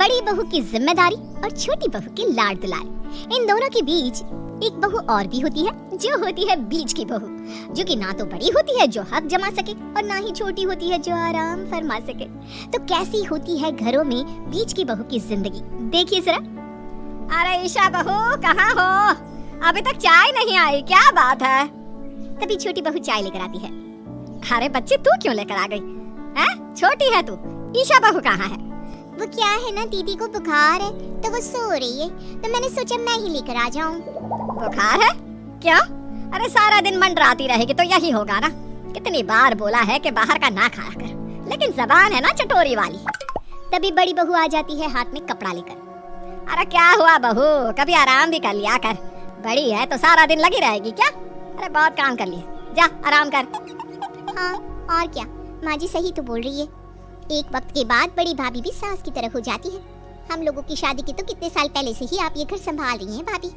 बड़ी बहू की जिम्मेदारी और छोटी बहू के लाड दुलार। इन दोनों के बीच एक बहू और भी होती है, जो होती है बीच की बहू, जो कि ना तो बड़ी होती है जो हक जमा सके और ना ही छोटी होती है जो आराम फरमा सके। तो कैसी होती है घरों में बीच की बहू की जिंदगी, देखिए जरा। अरे ईशा बहू कहाँ हो? अभी तक चाय नहीं आई, क्या बात है? तभी छोटी बहू चाय लेकर आती है। अरे बच्ची तू क्यों लेकर आ गई? हैं? छोटी है तू, ईशा बहू कहाँ है? वो क्या है ना, दीदी को बुखार है तो वो सो रही है, तो मैंने सोचा मैं ही लेकर आ जाऊं। बुखार है? क्यों? अरे सारा दिन मंडराती रहेगी तो यही होगा ना। कितनी बार बोला है कि बाहर का ना खाया कर, लेकिन जबान है ना चटोरी वाली। तभी बड़ी बहू आ जाती है हाथ में कपड़ा लेकर। अरे क्या हुआ बहू, कभी आराम भी कर लिया कर। बड़ी है तो सारा दिन लगी रहेगी क्या? अरे बहुत काम कर लिए, जा आराम कर। हाँ और क्या, माँ जी सही तो बोल रही है। एक वक्त के बाद बड़ी भाभी भी सास की तरह हो जाती है। हम लोगों की शादी के तो कितने साल पहले से ही आप ये घर संभाल रही हैं भाभी।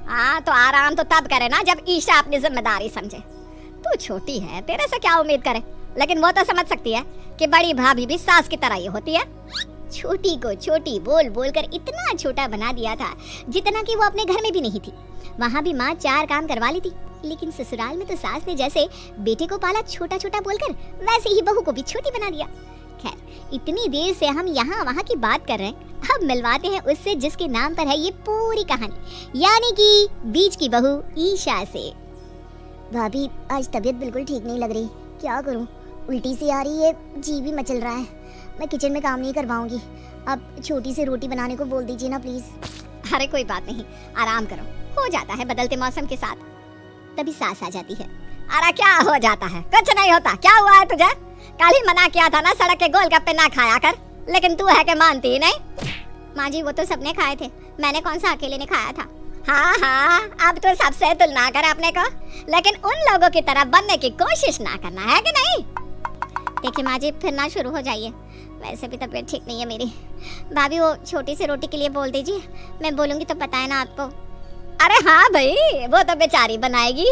हाँ तो आराम तो तब करे ना जब ईशा अपनी जिम्मेदारी समझे। तू छोटी है, तेरे से क्या उम्मीद करे, लेकिन वो तो समझ सकती है कि बड़ी भाभी भी सास की तरह ही होती है। छोटी को छोटी बोल बोल कर इतना छोटा बना दिया था जितना कि वो अपने घर में भी नहीं थी। वहाँ भी माँ 4 काम करवा ली थी, लेकिन ससुराल में तो सास ने जैसे बेटे को पाला छोटा छोटा बोलकर, वैसे ही बहू को भी छोटी बना दिया। खैर, इतनी देर से हम यहाँ वहाँ की बात कर रहे हैं, अब मिलवाते हैं उससे जिसके नाम पर है ये पूरी कहानी, यानी कि बीच की बहू ईशा से। भाभी आज तबीयत बिल्कुल ठीक नहीं लग रही, क्या करूँ? उल्टी सी आ रही है, जी भी मचल रहा है। मैं किचन में काम नहीं कर पाऊंगी, अब छोटी सी रोटी बनाने को बोल दीजिए ना प्लीज। अरे कोई बात नहीं, आराम करो, हो जाता है बदलते मौसम के साथ। तभी सास आ जाती है। अरे क्या हो जाता है? कुछ नहीं होता, क्या हुआ है तुझे? कल ही मना किया था ना सड़क के गोलगप्पे ना खाया कर, लेकिन तू है कि मानती ही नहीं। माँ जी वो तो सबने खाए थे, मैंने कौन सा अकेले ने खाया था। हाँ हाँ, अब तो सबसे तुलना कर अपने को, लेकिन उन लोगों की तरह बनने की कोशिश ना करना, है कि नहीं? देखिए माँ जी फिर ना शुरू हो जाइए, वैसे भी तबीयत ठीक नहीं है मेरी। भाभी वो छोटी सी रोटी के लिए बोल दीजिए, मैं बोलूँगी तो पता है ना आपको। अरे हाँ भाई, वो तो बेचारी बनाएगी।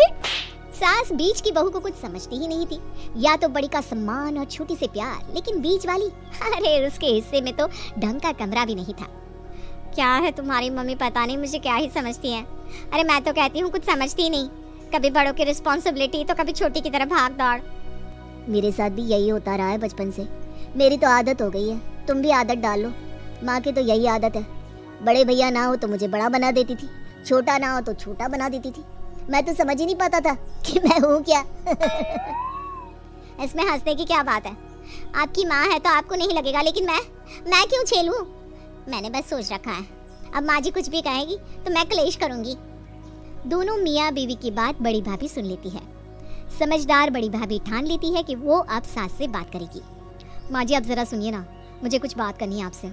सास बीच की बहू को कुछ समझती ही नहीं थी, या तो बड़ी का सम्मान और छोटी से प्यार, लेकिन बीच वाली, अरे उसके हिस्से में तो ढंग का कमरा भी नहीं था। क्या है तुम्हारी मम्मी, पता नहीं मुझे क्या ही समझती है। अरे मैं तो कहती हूँ कुछ समझती ही नहीं, कभी बड़ों की रिस्पॉन्सिबिलिटी तो कभी छोटी की तरह भाग दौड़। मेरे साथ भी यही होता रहा है बचपन से, मेरी तो आदत हो गई है, तुम भी आदत डाल लो। माँ की तो यही आदत है, बड़े भैया ना हो तो मुझे बड़ा बना देती थी, छोटा ना हो तो छोटा बना देती थी। मैं तो समझ ही नहीं पाता था कि मैं हूँ क्या। इसमें हंसने की क्या बात है? आपकी माँ है तो आपको नहीं लगेगा, लेकिन मैं क्यों झेलूं? मैंने बस सोच रखा है, अब माँ जी कुछ भी कहेगी तो मैं कलेश करूंगी। दोनों मियाँ बीवी की बात बड़ी भाभी सुन लेती है। समझदार बड़ी भाभी ठान लेती है कि वो अब सास से बात करेगी। माँ जी आप जरा सुनिए ना, मुझे कुछ बात करनी है आपसे।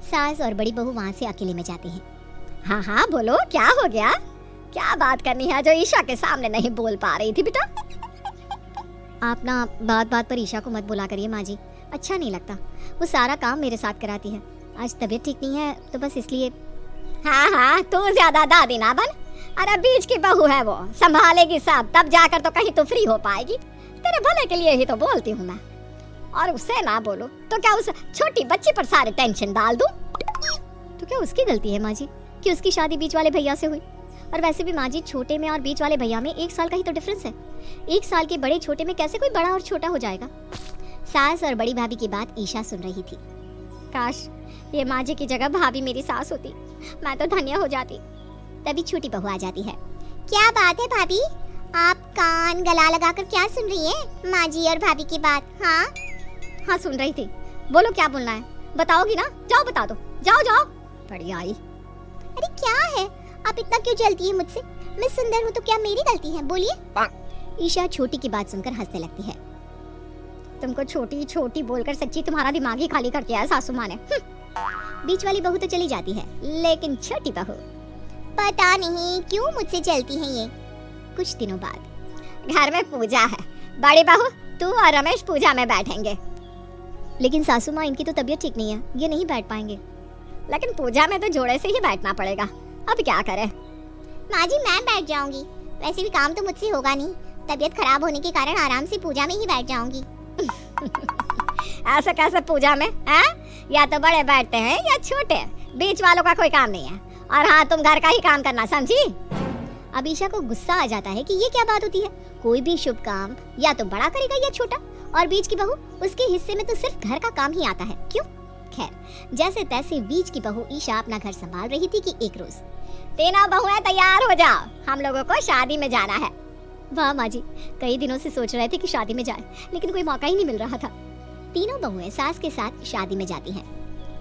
सास और बड़ी बहू वहाँ से अकेले में जाती हैं। हाँ हाँ बोलो, क्या हो गया? क्या बात करनी है जो ईशा के सामने नहीं बोल पा रही थी बेटा? आप ना बात बात पर ईशा को मत बुला करिए माँ जी, अच्छा नहीं लगता। वो सारा काम मेरे साथ कराती है, आज तबीयत ठीक नहीं है तो बस इसलिए। हाँ हाँ, तू ज्यादा दादी ना बन। अरे बीच की बहू है, वो संभालेगी सब, तब जाकर तो कहीं तो फ्री हो पाएगी। तेरे भले के लिए ही तो बोलती हूँ मैं। और उससे ना बोलो तो क्या उस छोटी बच्ची पर सारे टेंशन डाल दूं? तो क्या उसकी गलती है माँ जी कि उसकी शादी बीच वाले भैया से हुई? और वैसे भी माँ जी, छोटे में और बीच वाले भैया में 1 साल का ही तो डिफरेंस है। 1 साल के बड़े छोटे में कैसे कोई बड़ा और छोटा हो जाएगा? सास और बड़ी भाभी की बात ईशा सुन रही थी। काश ये माँ जी की जगह भाभी मेरी सास होती, मैं तो धन्य हो जाती। तभी छोटी बहू आ जाती है। क्या बात है भाभी, आप कान गला लगाकर क्या सुन रही हैं माँ जी और भाभी की बात? हाँ सुन रही थी, बोलो क्या बोलना है, बताओगी ना? जाओ बता दो, जाओ जाओ। बड़ी आई। अरे क्या है, आप इतना क्यों जलती है मुझसे? मैं सुंदर हूँ तो क्या मेरी गलती है? बोलिए। ईशा छोटी की बात सुनकर हंसने लगती है। तुमको छोटी छोटी बोलकर सच्ची तुम्हारा दिमाग ही खाली कर दिया है सासू माँ ने। बीच वाली बहू तो चली जाती है, लेकिन छोटी बहू पता नहीं क्यों मुझसे चलती है ये। कुछ दिनों बाद घर में पूजा है, बड़ी बहू तू और रमेश पूजा में बैठेंगे। लेकिन सासू माँ इनकी तो तबीयत ठीक नहीं है, ये नहीं बैठ पाएंगे। लेकिन पूजा में तो जोड़े से ही बैठना पड़ेगा, अब क्या करें? माँ जी मैं बैठ जाऊंगी, वैसे भी काम तो मुझसे होगा नहीं, तबीयत खराब होने के कारण आराम से पूजा में ही बैठ जाऊंगी। ऐसे कैसे पूजा में हैं? या तो बड़े बैठते हैं या छोटे, बीच वालों का कोई काम नहीं है। और हाँ, तुम घर का ही काम करना, समझी? अब ईशा को गुस्सा आ जाता है कि ये क्या बात होती है, कोई भी शुभ काम या तो बड़ा करेगा या छोटा, और बीच की बहू, उसके हिस्से में तो सिर्फ घर का काम ही आता है, क्यों? खैर, जैसे तैसे बीच की बहू ईशा अपना घर संभाल रही थी कि एक रोज, तीनों बहुएं तैयार हो जाओ, हम लोगों को शादी में जाना है। वाह माँ जी, कई दिनों से सोच रहे थे कि शादी में जाए, लेकिन कोई मौका ही नहीं मिल रहा था। तीनों बहुएं सास के साथ शादी में जाती हैं।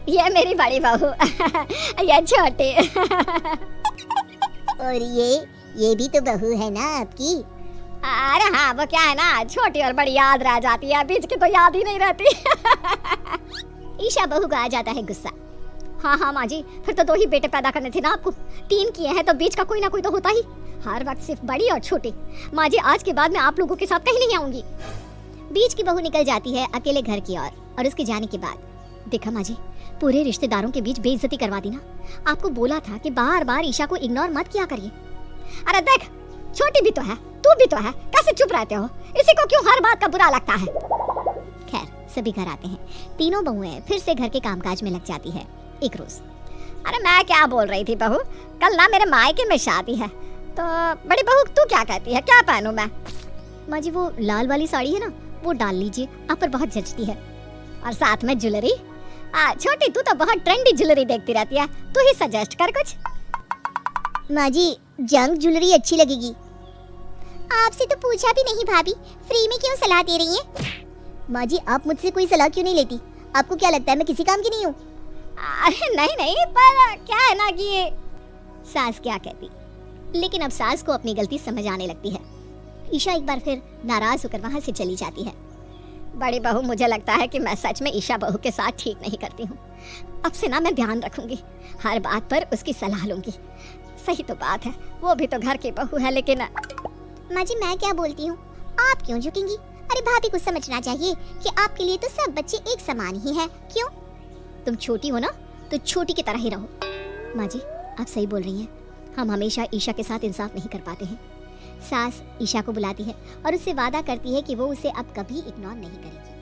ये मेरी बड़ी बहू, ये छोटी। और ये भी तो बहू है ना आपकी? अरे हाँ, वो क्या है ना, छोटी और बड़ी याद रह जाती है, बीच की तो याद ही नहीं रहती। ईशा बहू को आ जाता है गुस्सा। हाँ माँ जी, फिर तो 2 ही बेटे पैदा करने थे ना आपको, 3 किए हैं तो बीच का कोई ना कोई तो होता ही। हर वक्त सिर्फ बड़ी और छोटी। माँ जी, आज के बाद मैं आप लोगों के साथ कहीं नहीं आऊंगी। बीच की बहू निकल जाती है अकेले घर की ओर, और उसके जाने के बाद, देखा माँ जी, पूरे रिश्तेदारों के बीच बेइज्जती करवा दी ना। आपको बोला था कि बार बार ईशा को इग्नोर मत किया करिए। अरे देख, छोटी भी तो है, तू भी तो है, कैसे चुप रहते हो? इसी को क्यों हर बात का बुरा लगता है? खैर, सभी घर आते हैं। तीनों बहुएं फिर से घर के कामकाज में लग जाती है। एक रोज, अरे मैं क्या बोल रही थी बहू, कल ना मेरे मायके में शादी है, तो बड़ी बहू तू क्या कहती है, क्या पहनूं मैं? माँ जी, वो लाल वाली साड़ी है ना, वो डाल लीजिए, आप पर बहुत जचती है। और साथ में ज्वेलरी। छोटी, तू तो बहुत ट्रेंडी ज्वेलरी देखती रहती है, तू ही सजेस्ट कर कुछ। माँ जी, जंग ज्वेलरी अच्छी लगेगी। आपसे तो पूछा भी नहीं भाभी, फ्री में क्यों सलाह दे रही हैं? माँ जी, आप मुझसे कोई सलाह क्यों नहीं लेती? आपको क्या लगता है मैं किसी काम की नहीं हूँ? अरे नहीं, पर क्या है ना कि ये सास क्या कहती, लेकिन अब सास को अपनी गलती समझ आने लगती है। ईशा एक बार फिर नाराज होकर वहाँ से चली जाती है। बड़ी बहू, मुझे लगता है कि मैं सच में ईशा बहू के साथ ठीक नहीं करती हूँ। अब से ना मैं ध्यान रखूंगी, हर बात पर उसकी सलाह लूंगी। सही तो बात है, वो भी तो घर की बहू है, लेकिन माँ जी, मैं क्या बोलती हूँ, आप क्यों झुकेंगी? अरे भाभी को समझना चाहिए कि आपके लिए तो सब बच्चे एक समान ही हैं। क्यों? तुम छोटी हो ना, तो छोटी की तरह ही रहो। माँ जी, आप सही बोल रही हैं, हम हमेशा ईशा के साथ इंसाफ नहीं कर पाते हैं। सास ईशा को बुलाती है और उससे वादा करती है कि वो उसे अब कभी इग्नोर नहीं करेगी।